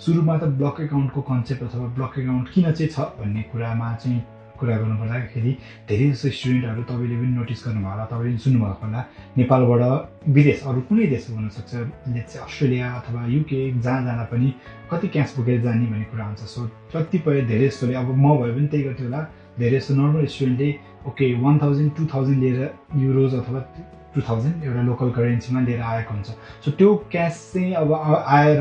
सुरुमा त block एकाउन्टको concept अथवा ब्लक एकाउन्ट किन चाहिँ छ भन्ने कुरामा चाहिँ कुरा गर्नुपर्दाखेरि धेरै जस्तो स्टुडेन्टहरू तपाईँले पनि नोटिस गर्नुभयो होला, तपाईँले सुन्नुभएको होला, नेपालबाट विदेश अरू कुनै देश हुनसक्छ, लेट्स से अस्ट्रेलिया अथवा युके जहाँ जाँदा पनि कति क्यास बोकेर जाने भन्ने कुरा हुन्छ। सो कतिपय धेरै जस्तोले, अब म भए पनि त्यही गर्थेँ होला, धेरै जस्तो नर्मल स्टुडेन्टले ओके 1000 2000 लिएर युरोज अथवा 2000 एउटा लोकल करेन्सीमा लिएर आएको हुन्छ। सो त्यो क्यास चाहिँ अब आएर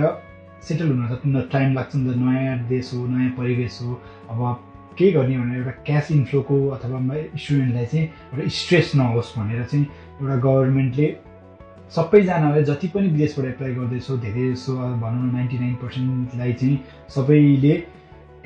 सेटल हुन त टाइम लाग्छ नि त, नयाँ देश हो, नयाँ परिवेश हो। अब के गर्ने भनेर एउटा क्यास इन्फ्लोको अथवा स्टुडेन्टलाई चाहिँ एउटा स्ट्रेस नहोस् भनेर चाहिँ एउटा गभर्मेन्टले सबैजनालाई जति पनि विदेशबाट एप्लाई गर्दैछौँ धेरै जसो भनौँ न 99%लाई चाहिँ सबैले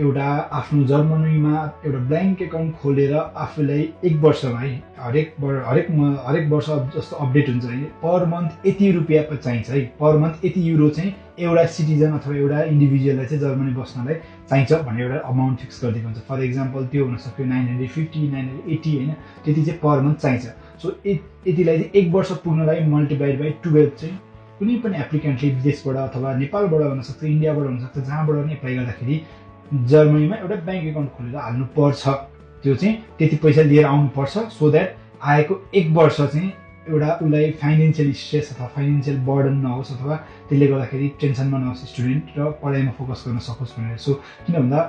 एउटा आफ्नो जर्मनीमा एउटा ब्ल्याङ्क एकाउन्ट खोलेर आफूलाई 1 वर्षमा है हरेक वर्ष जस्तो अपडेट हुन्छ है, पर मन्थ यति रुपियाँ चाहिन्छ है, पर मन्थ यति युरो चाहिँ एउटा सिटिजन अथवा एउटा इन्डिभिजुअललाई चाहिँ जर्मनी बस्नलाई चाहिन्छ भन्ने एउटा अमाउन्ट फिक्स गरिदिएको हुन्छ। फर इक्जाम्पल त्यो हुनसक्यो 950 980 होइन, त्यति चाहिँ पर मन्थ चाहिन्छ। सो यतिलाई चाहिँ 1 वर्ष पुग्नलाई मल्टिप्लाइड बाई 12 चाहिँ कुनै पनि एप्लिकेन्टले विदेशबाट अथवा नेपालबाट हुनसक्छ, इन्डियाबाट हुनसक्छ, जहाँबाट पनि एप्लाई गर्दाखेरि जर्मनीमा एउटा ब्याङ्क एकाउन्ट खोलेर हाल्नुपर्छ। त्यो चाहिँ त्यति पैसा लिएर आउनुपर्छ, सो द्याट आएको 1 वर्ष चाहिँ एउटा उसलाई फाइनेन्सियल स्ट्रेस अथवा फाइनेन्सियल बर्डन नहोस् अथवा त्यसले गर्दाखेरि टेन्सनमा नहोस् स्टुडेन्ट र पढाइमा फोकस गर्न सकोस् भनेर। सो किन भन्दा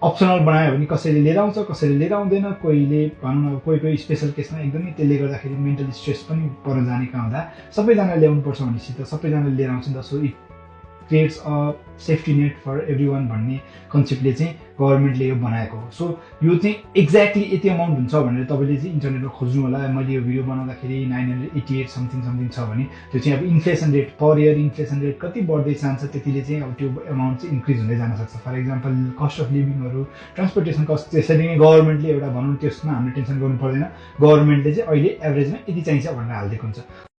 अप्सनल बनायो भने कसैले लिएर आउँछ, कसैले लिएर आउँदैन, कोहीले भनौँ न कोही स्पेसल केसमा एकदमै त्यसले गर्दाखेरि मेन्टल स्ट्रेस पनि पर जाने काम हुँदा सबैजना ल्याउनुपर्छ भनेपछि त सबैजनाले लिएर आउँछ नि त। So it creates a safety net for everyone भन्ने कन्सेप्टले चाहिँ गभर्मेन्टले यो बनाएको हो। सो यो चाहिँ एक्ज्याक्टली यति अमाउन्ट हुन्छ भनेर तपाईँले चाहिँ इन्टरनेटमा खोज्नु होला। मैले यो भिडियो बनाउँदाखेरि 988 समथिङ छ भने त्यो चाहिँ अब inflation rate per year inflation rate कति बढ्दै जान्छ त्यतिले चाहिँ अब त्यो एमाउन्ट चाहिँ इन्क्रिज हुँदै जान सक्छ। फर इक्जाम्पल कस्ट अफ लिभिङहरू, ट्रान्सपोर्टेसन कस्ट, त्यसरी नै गभर्मेन्टले एउटा भनौँ त्यसमा हामीले टेन्सन गर्नु पर्दैन, गभर्मेन्टले चाहिँ अहिले एभरेजमा यति चाहिन्छ भनेर हालिदिएको हुन्छ।